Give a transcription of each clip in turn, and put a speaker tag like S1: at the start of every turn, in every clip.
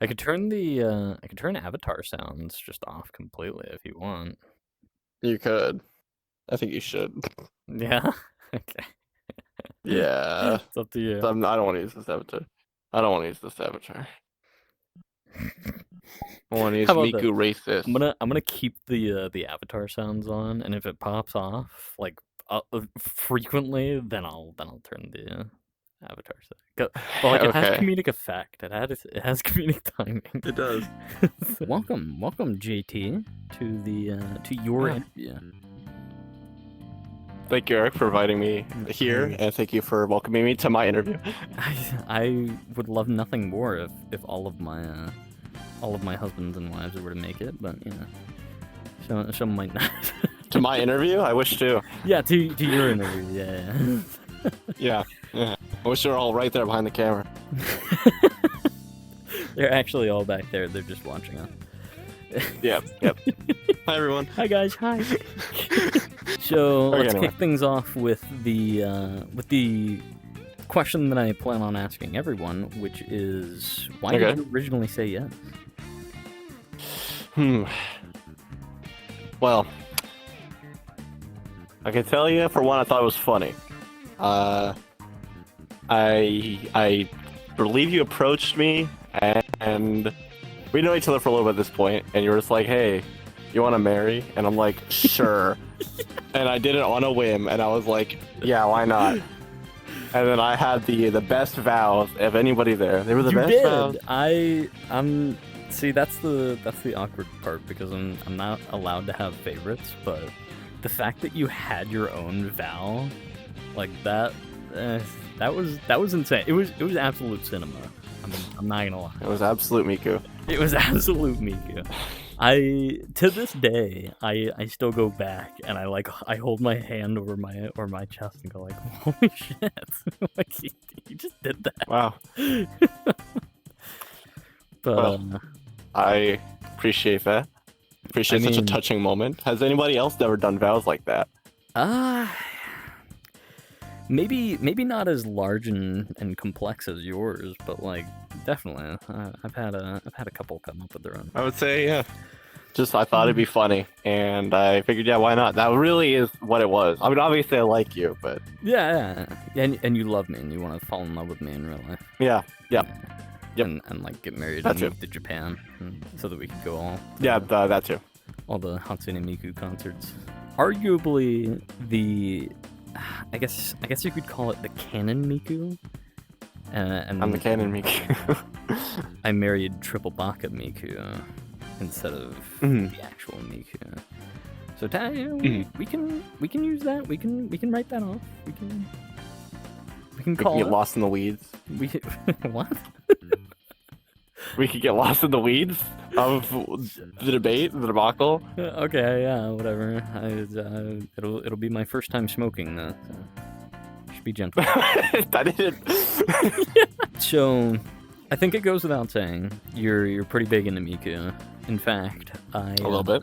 S1: I could turn avatar sounds just off completely if you want.
S2: You could. I think you should.
S1: Yeah. Okay.
S2: Yeah.
S1: It's up to you.
S2: I don't want to use this avatar. I don't want to use this avatar. I want to use
S1: How about
S2: Miku racist.
S1: I'm gonna keep the avatar sounds on, and if it pops off like frequently, then I'll turn the avatar sound. But like it has
S2: Okay.
S1: comedic effect. It has comedic timing.
S2: It does.
S1: Welcome, JT, to your interview.
S2: Thank you, Eric, for inviting me here, and thank you for welcoming me to my interview.
S1: I would love nothing more if all of my husbands and wives were to make it, but you know, some might not.
S2: To my interview, I wish to.
S1: Yeah, to your interview. Yeah.
S2: Yeah. I wish they were all right there behind the camera.
S1: They're actually all back there. They're just watching us.
S2: Yep. Hi, everyone.
S1: Hi, guys. Hi. So let's kick things off with the question that I plan on asking everyone, which is, why did you originally say yes?
S2: Well, I can tell you, for one, I thought it was funny. I believe you approached me, and we know each other for a little bit at this point, and you were just like, hey, you want to marry? And I'm like, sure. And I did it on a whim, and I was like, yeah, why not? And then I had the best vows of anybody there. They were the best vows.
S1: See, that's the awkward part, because I'm not allowed to have favorites, but the fact that you had your own vow, like that was insane. It was absolute cinema. I'm not gonna lie.
S2: It was absolute Miku.
S1: It was absolute Miku. To this day, I still go back and I hold my hand over my chest and go like, holy shit! Like he just did that.
S2: Wow.
S1: But
S2: well, I appreciate that. Such a touching moment. Has anybody else ever done vows like that?
S1: Maybe not as large and complex as yours, but like definitely, I've had a couple come up with their own.
S2: I would say, yeah. Just I thought it'd be funny, and I figured, yeah, why not? That really is what it was. I mean, obviously I like you, but
S1: yeah, and you love me, and you want to fall in love with me in real life.
S2: Yeah. Yep.
S1: And like get married and move to Japan, so that we could go all.
S2: That too.
S1: All the Hatsune Miku concerts. Arguably I guess you could call it the canon Miku. And
S2: I'm the canon Miku.
S1: I married triple Baka Miku instead of the actual Miku. So we can use that. We can write that off. We can call
S2: get lost in the weeds.
S1: What?
S2: We could get lost in the weeds of the debate, the debacle.
S1: Okay, yeah, whatever. It'll be my first time smoking, though. So should be gentle.
S2: That is.
S1: So, I think it goes without saying you're pretty big into Miku. In fact, a little bit.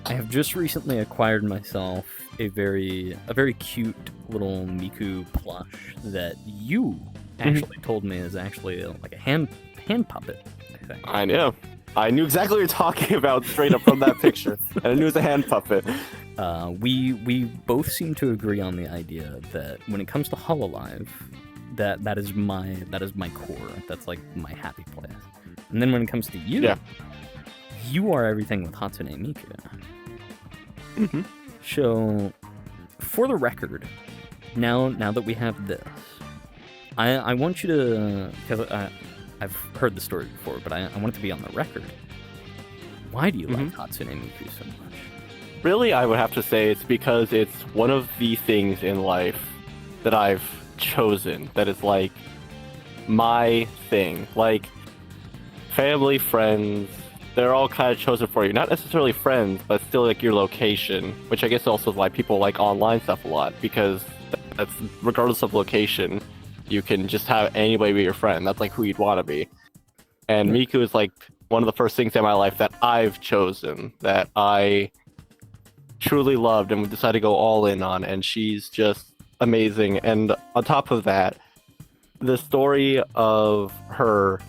S1: I have just recently acquired myself a very cute little Miku plush that you actually told me is actually like a hand puppet, I think.
S2: I know. I knew exactly what you're talking about straight up from that picture, and I knew it was a hand puppet.
S1: We both seem to agree on the idea that when it comes to Hololive, that is my core. That's like my happy place. And then when it comes to you, you are everything with Hatsune Miku. So, for the record, now that we have this, I want you to, because I've heard the story before, but I want it to be on the record. Why do you like Hatsune Miku so much?
S2: Really, I would have to say it's because it's one of the things in life that I've chosen that is like my thing. Like family, friends, they're all kind of chosen for you. Not necessarily friends, but still like your location, which I guess also is why people like online stuff a lot, because that's regardless of location, you can just have anybody be your friend. That's like who you'd want to be. And Miku is like one of the first things in my life that I've chosen, that I truly loved and decided to go all in on, and she's just amazing. And on top of that, the story of her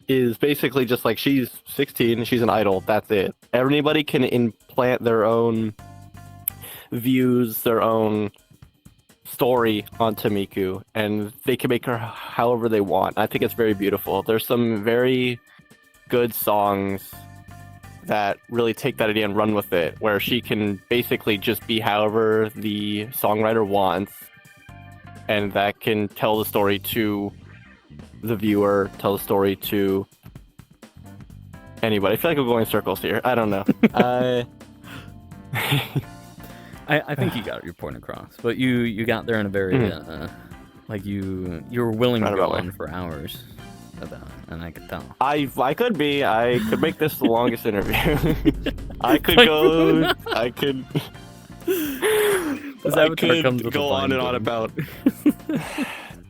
S2: is basically just like she's 16, she's an idol, that's it. Anybody can implant their own views, their own story onto Miku, and they can make her however they want. I think it's very beautiful. There's some very good songs that really take that idea and run with it, where she can basically just be however the songwriter wants, and that can tell the story to the viewer, tell the story to anybody. I feel like I'm going in circles here. I don't know.
S1: I think you got your point across, but you got there in a very like you were willing to go on for hours about it, and I could tell.
S2: I could be. I could make this the longest interview. I could go. I could. I could go on and on about.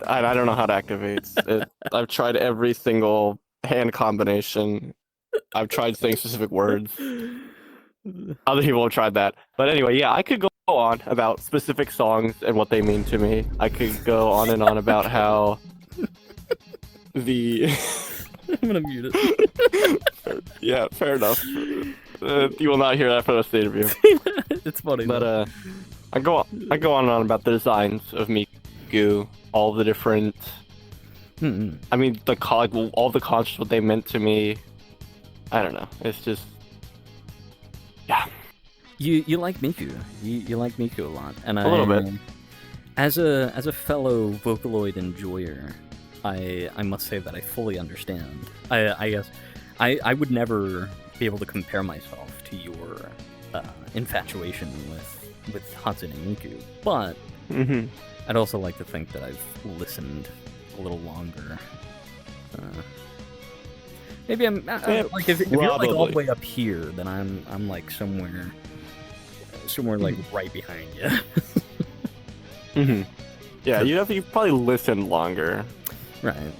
S2: I don't know how to activate it. I've tried every single hand combination. I've tried saying specific words. Other people have tried that. But anyway, yeah, I could go on about specific songs and what they mean to me. I could go on and on about how the...
S1: I'm gonna mute it.
S2: Yeah, fair enough. You will not hear that for the rest of the interview.
S1: It's funny.
S2: But I go on and on about the designs of Miku, all the different... I mean, all the concepts, what they meant to me. I don't know. It's just... Yeah.
S1: You like Miku. You like Miku a lot. And
S2: a little bit.
S1: As a fellow Vocaloid enjoyer, I must say that I fully understand. I guess I would never be able to compare myself to your infatuation with Hatsune Miku, but I'd also like to think that I've listened a little longer. Maybe I'm like if you're like all the way up here, then I'm like somewhere like right behind you.
S2: Yeah, you've probably listened longer,
S1: right?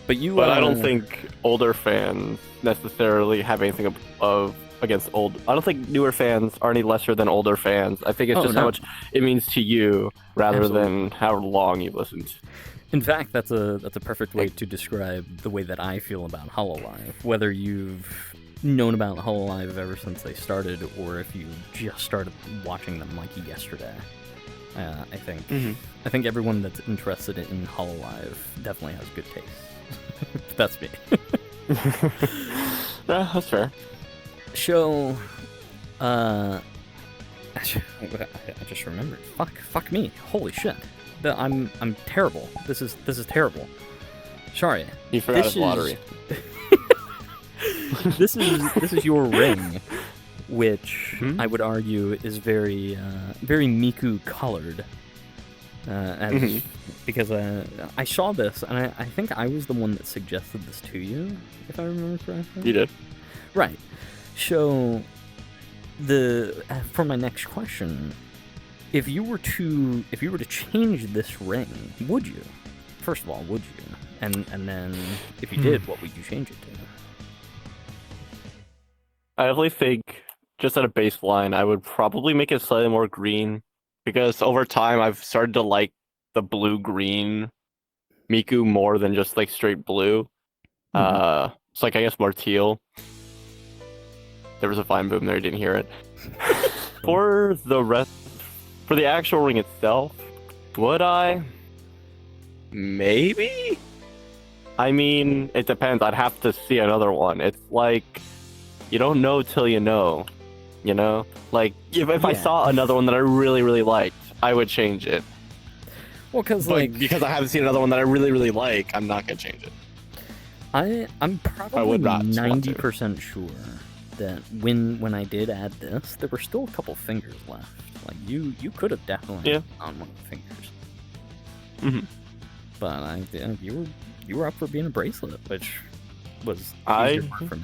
S1: But
S2: I don't think older fans necessarily have anything against old. I don't think newer fans are any lesser than older fans. I think it's just how much it means to you rather than how long you've listened.
S1: In fact, that's a perfect way to describe the way that I feel about Hololive. Whether you've known about Hololive ever since they started, or if you just started watching them like yesterday, I think everyone that's interested in Hololive definitely has good taste. That's me.
S2: Yeah, that's fair.
S1: So, I just remembered. Fuck me. Holy shit. I'm terrible. This is terrible. Sorry.
S2: You forgot his lottery.
S1: This is your ring, which I would argue is very Miku colored. Because I saw this, and I think I was the one that suggested this to you, if I remember correctly.
S2: You did.
S1: Right. So, for my next question, if you were to change this ring, would you? First of all, would you? And then, if you did, what would you change it to?
S2: I definitely think, just at a baseline, I would probably make it slightly more green, because over time I've started to like the blue-green Miku more than just like straight blue. It's like, I guess, more teal. There was a fine boom there, you didn't hear it. For the actual ring itself, would I? Maybe? I mean, it depends. I'd have to see another one. It's like, you don't know till you know, you know? Like, if I saw another one that I really, really liked, I would change it.
S1: Well, because
S2: I haven't seen another one that I really, really like, I'm not going to change it.
S1: I'm probably 90% sure that when I did add this, there were still a couple fingers left. Like, you could have definitely on one of the fingers. But you were up for being a bracelet, which was easier for me.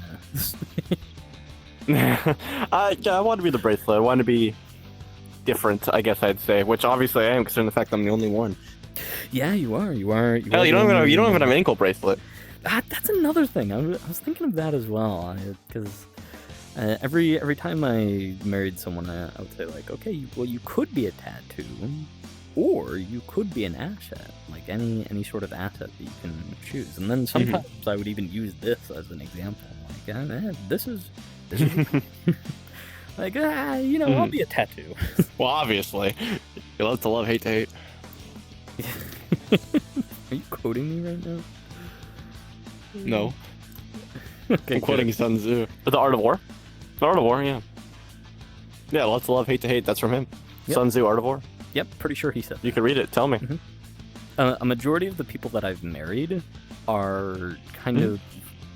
S2: I want to be the bracelet. I want to be different, I guess I'd say. Which obviously I am, considering the fact I'm the only one.
S1: Yeah, you are.
S2: Hell, you don't even have an ankle bracelet.
S1: That's another thing. I was thinking of that as well, because every time I married someone, I would say like, okay, well, you could be a tattoo, or you could be an asset, like any sort of asset that you can choose. And then sometimes I would even use this as an example. Like, this is like, I'll be a tattoo.
S2: Well, obviously, you love to love, hate to hate.
S1: Are you quoting me right now?
S2: No.
S1: Okay,
S2: I'm quoting Sun Tzu. The Art of War? The Art of War, yeah. Yeah, lots of love, hate to hate. That's from him.
S1: Yep.
S2: Sun Tzu, Art of War.
S1: Yep, pretty sure he said that.
S2: You can read it. Tell me.
S1: A majority of the people that I've married are kind of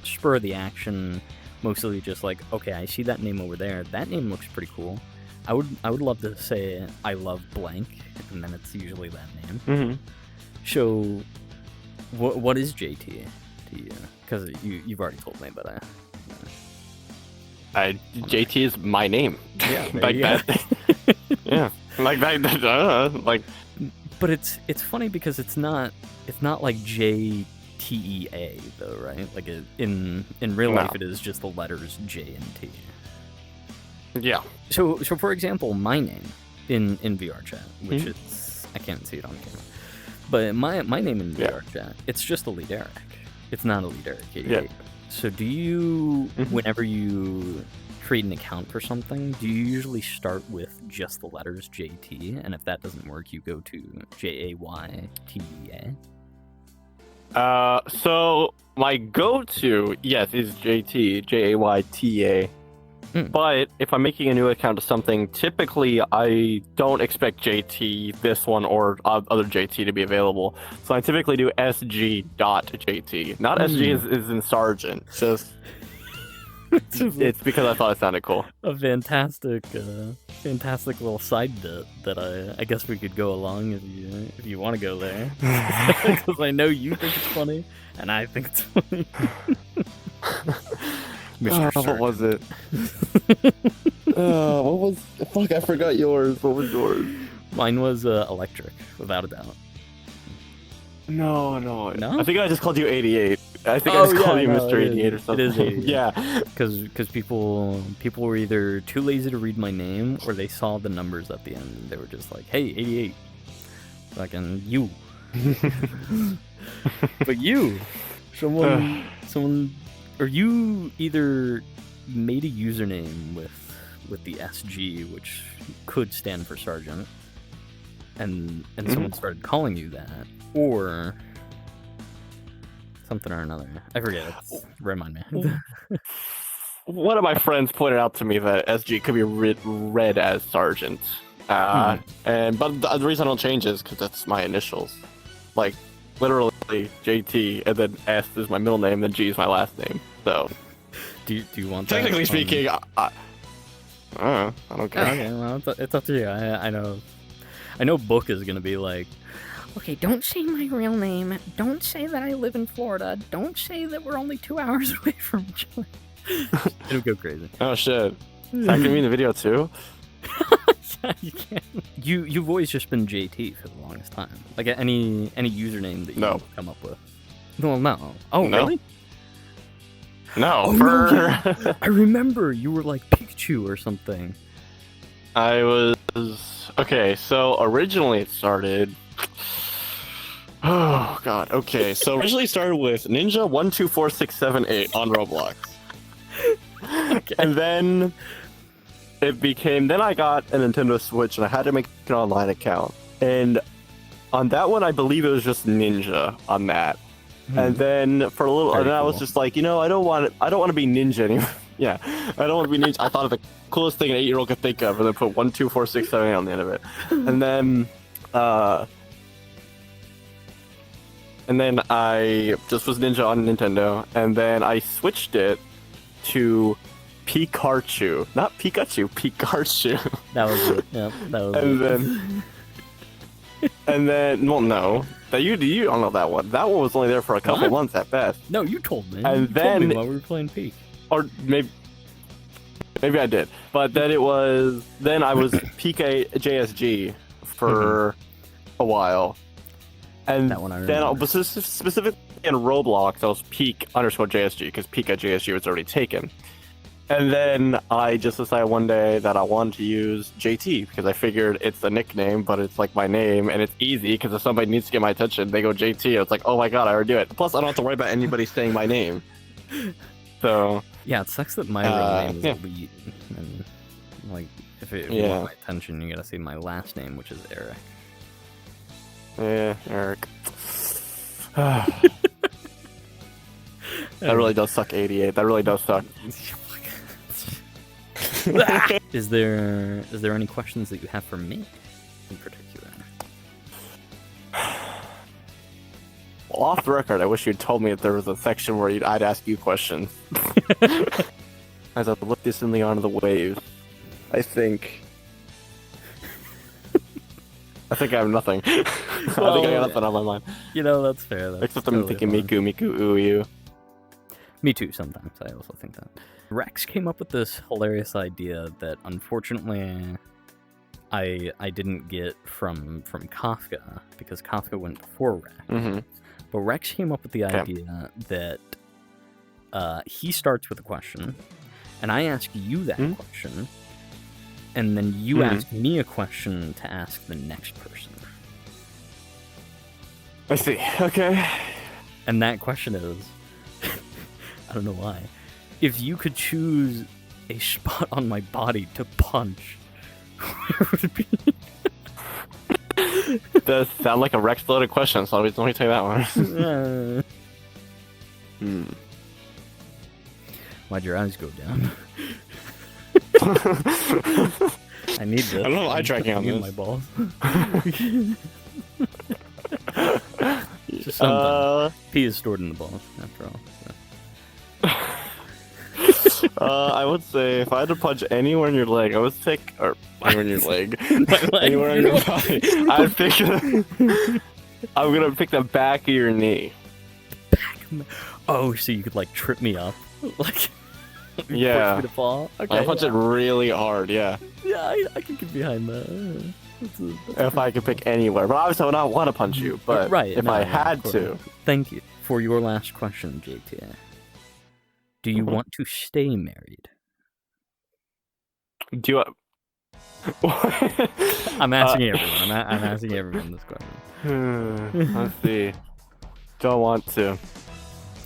S1: spur of the action, mostly just like, okay, I see that name over there. That name looks pretty cool. I would love to say I love blank, and then it's usually that name. So, what is JT to you? Because you've already told me, but
S2: JT is my name.
S1: Yeah,
S2: like that. Yeah, like that. Like.
S1: But it's funny because it's not like JTEA though, right? Like in real life, it is just the letters J and T.
S2: Yeah.
S1: So for example, my name in VR chat, which is I can't see it on camera, but my name in VR chat, it's just Elite Eric. It's not Elite Eric 88. Yeah. So do you, whenever you create an account for something, do you usually start with just the letters JT, and if that doesn't work, you go to JAYTEA?
S2: So my go-to, yes, is JT, JAYTA. But if I'm making a new account of something, typically I don't expect JT, this one, or other JT to be available. So I typically do SG.JT. Not SG is in Sergeant. Just it's because I thought it sounded cool.
S1: A fantastic little side bit that I guess we could go along if you want to go there. Because I know you think it's funny, and I think it's funny.
S2: What was it? What was? Fuck, I forgot yours. What was yours?
S1: Mine was electric, without a doubt.
S2: No. I think I just called you 88. I think I just called you Mr. 88 or something.
S1: It is 88.
S2: Yeah.
S1: Because people were either too lazy to read my name, or they saw the numbers at the end and they were just like, hey, 88. Fucking you. But you. Someone... Or you either made a username with the SG, which could stand for Sergeant, and someone started calling you that, or something or another. I forget. Remind me.
S2: One of my friends pointed out to me that SG could be read as Sergeant, but the reason I don't change is because that's my initials, like literally JT, and then S is my middle name, then G is my last name. So,
S1: do you want?
S2: Technically speaking, I don't care.
S1: Okay, well, it's up to you. I know Book is gonna be like, okay, don't say my real name. Don't say that I live in Florida. Don't say that we're only 2 hours away from each other. It'll go crazy.
S2: Oh shit! That can be in the video too.
S1: Yeah, you can. You've always just been JT for the longest time. Like any username that you come up with. Well, no. Oh,
S2: no.
S1: Really?
S2: No.
S1: Oh, no. I remember you were like Pikachu or something.
S2: I was okay. So originally it started. Oh god. Okay. So originally it started with Ninja124678 on Roblox.
S1: Okay.
S2: And then it became. Then I got a Nintendo Switch and I had to make an online account. And on that one, I believe it was just Ninja on that. And then for a little, and then I was just like, I don't want to be Ninja anymore. Yeah, I don't want to be Ninja. I thought of the coolest thing an 8-year-old could think of, and then put 1, 2, 4, 6, 7, 8 on the end of it. And then I just was Ninja on Nintendo, and then I switched it to Pikachu, not Pikachu, Pikachu.
S1: That was it. Yep, that was
S2: it. And then, well, no. You don't know that one. That one was only there for a couple months at best.
S1: No, you told me.
S2: And then
S1: told me while we were playing Peak.
S2: Or maybe I did. But then then I was PK JSG for a while. And
S1: that one I
S2: then specifically in Roblox, I was Peak_JSG because Pika JSG was already taken. And then I just decided one day that I wanted to use JT because I figured it's a nickname, but it's like my name and it's easy because if somebody needs to get my attention, they go JT. It's like, oh my god, I already do it. Plus, I don't have to worry about anybody saying my name. So
S1: yeah, it sucks that my real name is Elite, and like if you want my attention, you gotta see my last name, which is Eric.
S2: Yeah, Eric. That really does suck. 88. That really does suck.
S1: Is there any questions that you have for me in particular?
S2: Well, off the record, I wish you'd told me that there was a section where I'd ask you questions. As I look distantly onto the waves, I think I have nothing. I think I got nothing on my mind.
S1: You know, that's fair. That's
S2: Except I'm thinking Miku, ooeeoo.
S1: Me too, sometimes. I also think that. Rex came up with this hilarious idea that, unfortunately, I didn't get from Kafka, because Kafka went before Rex.
S2: Mm-hmm.
S1: But Rex came up with the idea that he starts with a question, and I ask you that question, and then you ask me a question to ask the next person.
S2: I see. Okay.
S1: And that question is... I don't know why. If you could choose a spot on my body to punch, where would it be?
S2: It does sound like a Rex-loaded question, so let me tell you that one.
S1: Why'd your eyes go down? I need this.
S2: I don't know eye tracking on this.
S1: My balls. Just something. Pee is stored in the balls, after all. So.
S2: I would say if I had to punch anywhere in your leg, I would pick anywhere in your leg, anywhere in your body. I'd pick. I'm gonna pick the back of your knee.
S1: Oh, so you could like trip me up, like force me to fall. Okay,
S2: I punch it really hard. Yeah.
S1: Yeah, I can get behind that.
S2: If I could pick anywhere, but obviously I would not want to punch you. But if I had to.
S1: Thank you for your last question, JT. Do you want to stay married?
S2: Do you?
S1: I'm asking everyone. I'm asking everyone this question.
S2: Let's see. Do I want to?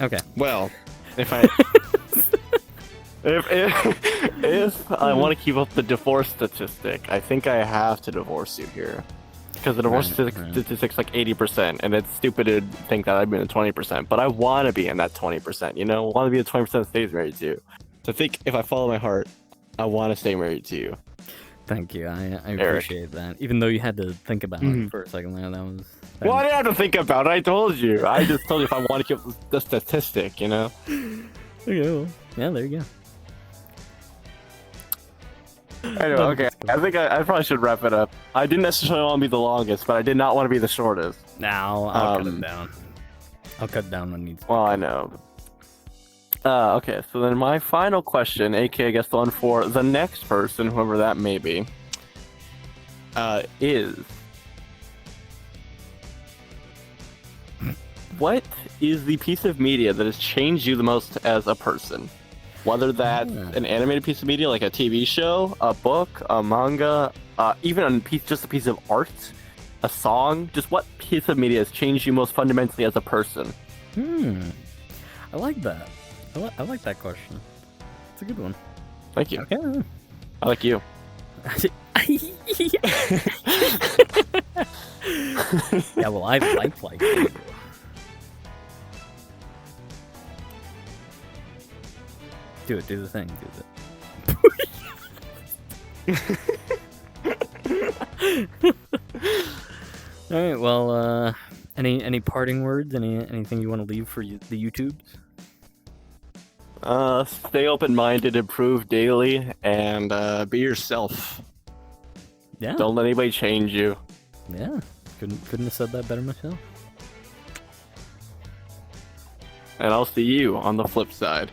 S1: Okay.
S2: Well, if I if I want to keep up the divorce statistic, I think I have to divorce you here. Because the divorce statistic's like 80%, and it's stupid to think that I'd be in the 20%, but I want to be in that 20%, you know? I want to be the 20% that stays married to you. So I think if I follow my heart, I want to stay married to you.
S1: Thank you, I appreciate that. Even though you had to think about it for a second there, that was...
S2: Well, I didn't have to think about it, I told you. I just told you if I want to keep the statistic, you know?
S1: Okay, well, yeah, there you go.
S2: Anyway, okay, I think I probably should wrap it up. I didn't necessarily want to be the longest, but I did not want to be the shortest.
S1: Now I'll cut it down. I'll cut down when needs.
S2: Well, I know. Okay, so then my final question, aka I guess the one for the next person, whoever that may be, is... What is the piece of media that has changed you the most as a person? Whether that's an animated piece of media, like a TV show, a book, a manga, even just a piece of art, a song. Just what piece of media has changed you most fundamentally as a person?
S1: I like that. I like that question. It's a good one.
S2: Thank you.
S1: Okay.
S2: I like you.
S1: Yeah, well, I like you. Do it, do the thing, do it. Alright, well, any parting words? Anything you want to leave for the YouTubes?
S2: Stay open-minded, improve daily, and be yourself.
S1: Yeah.
S2: Don't let anybody change you.
S1: Yeah. Couldn't have said that better myself.
S2: And I'll see you on the flip side.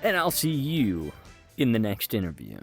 S1: And I'll see you in the next interview.